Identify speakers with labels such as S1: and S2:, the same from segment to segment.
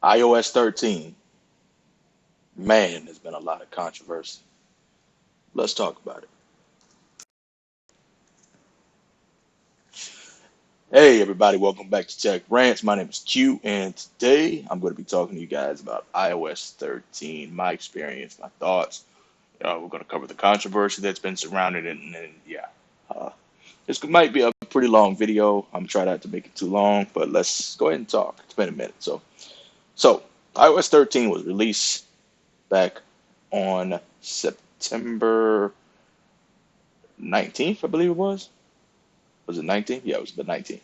S1: iOS 13, man, there's been a lot of controversy. Let's talk about it. Hey, everybody, welcome back to Tech Rants. My name is Q, and today I'm going to be talking to you guys about iOS 13, my experience, my thoughts. We're going to cover the controversy that's been surrounding it, and yeah, uh, this might be a pretty long video. I'm trying not to make it too long, but let's go ahead and talk. It's been a minute. So iOS 13 was released back on September 19th, I believe it was. Was it 19th? Yeah, it was the 19th.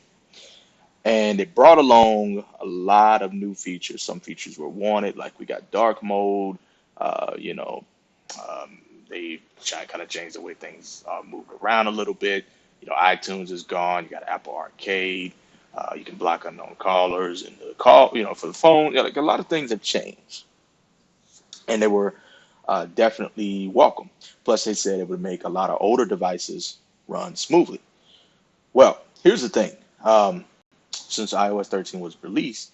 S1: And it brought along a lot of new features. Some features were wanted, like we got dark mode. Uh, you know, um, they kind of changed the way things moved around a little bit. iTunes is gone. You got Apple Arcade. You can block unknown callers and the call. For the phone. Like a lot of things have changed, and they were definitely welcome. Plus, they said it would make a lot of older devices run smoothly. Well, here's the thing. Since iOS 13 was released,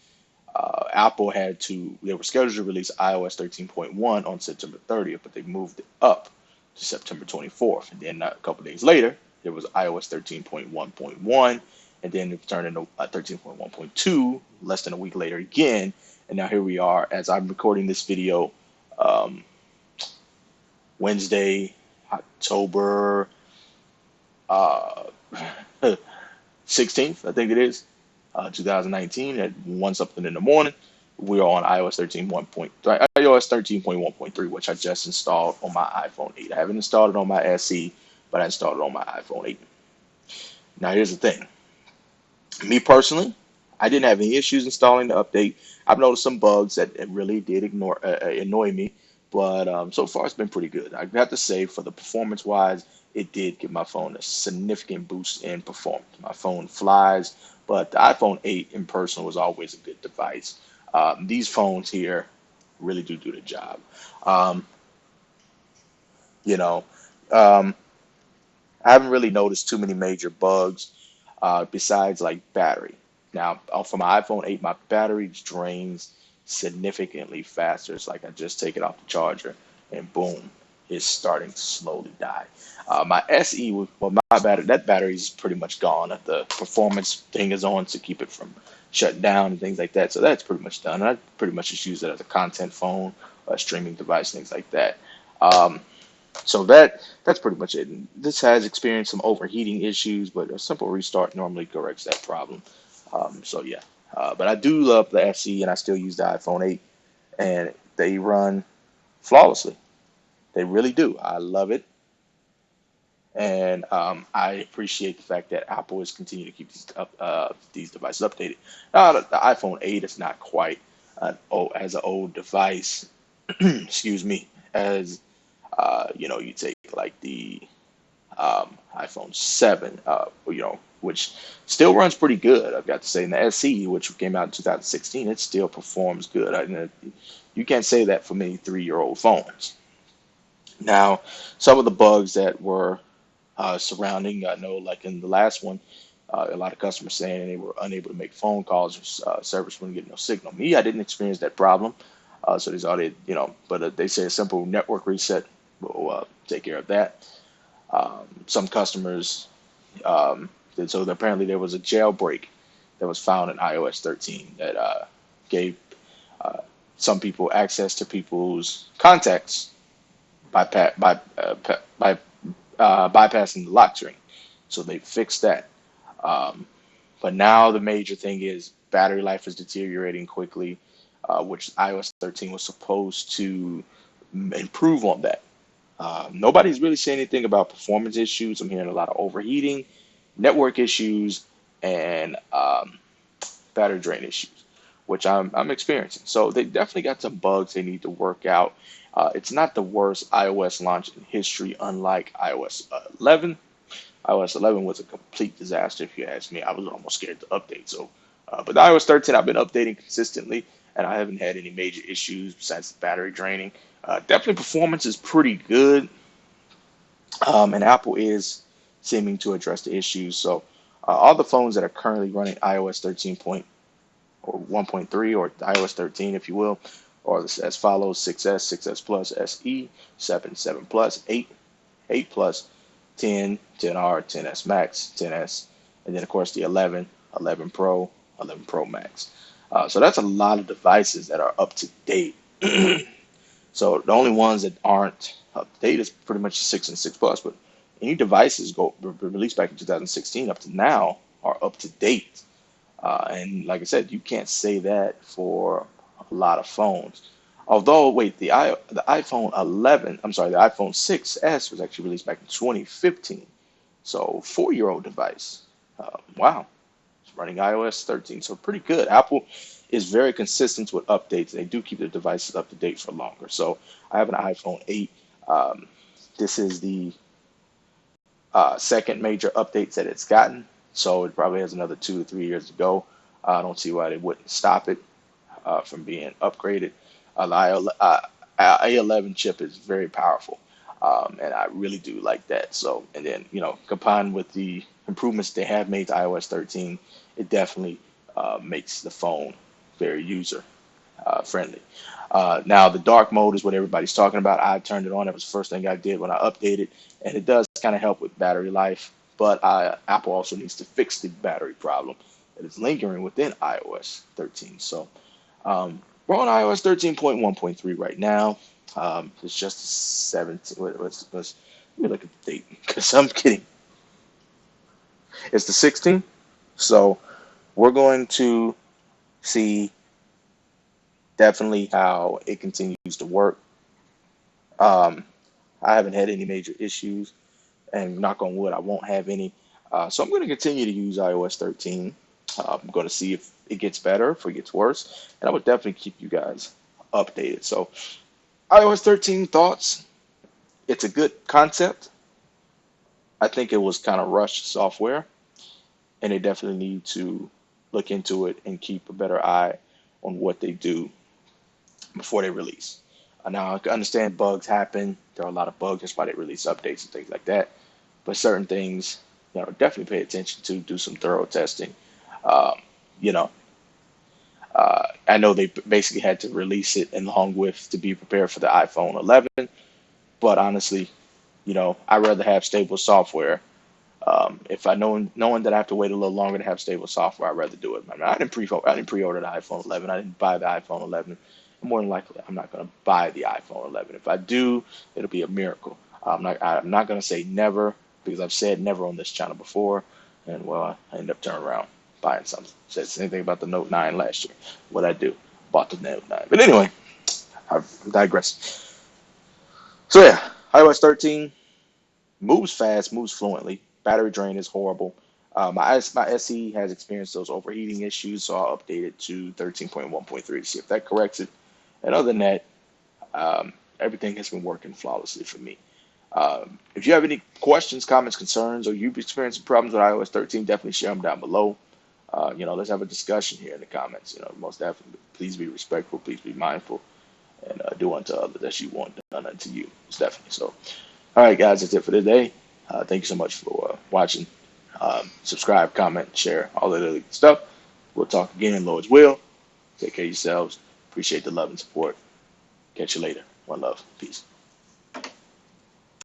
S1: Apple they were scheduled to release iOS 13.1 on September 30th, but they moved it up to September 24th. And then a couple days later, there was iOS 13.1.1, and then it turned into 13.1.2 less than a week later again. And now here we are, as I'm recording this video, um, Wednesday, October uh, 16th, I think it is, 2019 at 1 something in the morning. We are on iOS 13.1.3, which I just installed on my iPhone 8. I haven't installed it on my SE, but I installed it on my iPhone 8. Now, here's the thing. Me personally, I didn't have any issues installing the update. I've noticed some bugs that it really did annoy me, but so far it's been pretty good. I have to say, for the performance-wise, it did give my phone a significant boost in performance. My phone flies, but the iPhone 8 in person was always a good device. These phones here really do the job. Um, you know, um, I haven't really noticed too many major bugs besides like battery. Now, for my iPhone 8, my battery drains significantly faster. It's like I just take it off the charger and boom, it's starting to slowly die. My SE, well, that battery is pretty much gone. The performance thing is on to keep it from shutting down and things like that. So that's pretty much done. I pretty much just use it as a content phone, a streaming device, things like that. Um, so that's pretty much it. And this has experienced some overheating issues, but a simple restart normally corrects that problem. So yeah, but I do love the SE, and I still use the iPhone 8, and they run flawlessly. They really do. I love it, and I appreciate the fact that Apple is continuing to keep these devices updated. The iPhone 8 is not quite as an old device, excuse me, as you take like the iPhone 7, which still runs pretty good. I've got to say, in the SE, which came out in 2016, it still performs good. You can't say that for many 3-year-old phones. Now, some of the bugs that were surrounding, I know, like in the last one, a lot of customers saying they were unable to make phone calls, service wouldn't get no signal. Me, I didn't experience that problem. So there's all but they say a simple network reset will take care of that. Some customers, so apparently there was a jailbreak that was found in iOS 13 that gave uh, some people access to people's contacts by bypassing the lock screen. So they fixed that. Um, but now the major thing is battery life is deteriorating quickly, which iOS 13 was supposed to improve on that. Nobody's really saying anything about performance issues. I'm hearing a lot of overheating, network issues, and battery drain issues, which I'm experiencing. So they definitely got some bugs they need to work out. It's not the worst iOS launch in history, unlike iOS 11. iOS 11 was a complete disaster, if you ask me. I was almost scared to update. But iOS 13, I've been updating consistently, and I haven't had any major issues besides the battery draining. Definitely, performance is pretty good, and Apple is seeming to address the issues. So, all the phones that are currently running iOS 13 point or 1.3 or iOS 13, if you will, or as follows: 6S, 6S Plus, SE, 7, 7 Plus, 8, 8 Plus, 10, 10R, 10S Max, 10S, and then of course the 11, 11 Pro, 11 Pro Max. So that's a lot of devices that are up to date. So the only ones that aren't up to date is pretty much 6 and 6 Plus, but any devices released back in 2016 up to now are up to date. And like I said, you can't say that for a lot of phones. Although, wait, the iPhone 11, I'm sorry, the iPhone 6S was actually released back in 2015. So 4-year-old device. Wow, it's running iOS 13, so pretty good. Apple is very consistent with updates. They do keep their devices up to date for longer. So I have an iPhone 8. Um, this is the second major updates that it's gotten. So it probably has another 2 to 3 years to go. I don't see why they wouldn't stop it from being upgraded. The A11 chip is very powerful, and I really do like that. So, and then combined with the improvements they have made to iOS 13, it definitely makes the phone very user friendly. Now, the dark mode is what everybody's talking about. I turned it on. That was the first thing I did when I updated, and it does kind of help with battery life. But Apple also needs to fix the battery problem that is lingering within iOS 13. So we're on iOS 13.1.3 right now. It's just 17. Let me look at the date because I'm kidding. It's the 16th. So we're going to see definitely how it continues to work. Um, I haven't had any major issues, and knock on wood, I won't have any. So I'm going to continue to use iOS 13. I'm going to see if it gets better, if it gets worse, and I would definitely keep you guys updated. So iOS 13 thoughts. It's a good concept. I think it was kind of rushed software, and they definitely need to look into it and keep a better eye on what they do before they release. Now, I can understand bugs happen. There are a lot of bugs. That's why they release updates and things like that. But certain things, definitely pay attention to, do some thorough testing. Um, you know, I know they basically had to release it along with to be prepared for the iPhone 11. But honestly, I'd rather have stable software. If I knowing that I have to wait a little longer to have stable software, I'd rather do it. I mean, I didn't pre-order the iPhone 11. I didn't buy the iPhone 11. And more than likely, I'm not going to buy the iPhone 11. If I do, it'll be a miracle. I'm not going to say never because I've said never on this channel before, and well, I end up turning around buying something. Said the same thing about the Note 9 last year. What I do, bought the Note 9. But anyway, I've digressed. So yeah, iOS 13 moves fast, moves fluently. Battery drain is horrible. My SE has experienced those overheating issues, so I'll update it to 13.1.3 to see if that corrects it. And other than that, everything has been working flawlessly for me. If you have any questions, comments, concerns, or you've experienced problems with iOS 13, definitely share them down below. Let's have a discussion here in the comments. Most definitely, please be respectful, please be mindful, and do unto others as you want done unto you. It's definitely so. All right, guys, that's it for today. Thank you so much for watching. Subscribe, comment, share, all that other stuff. We'll talk again, Lord's will. Take care of yourselves. Appreciate the love and support. Catch you later. One love. Peace.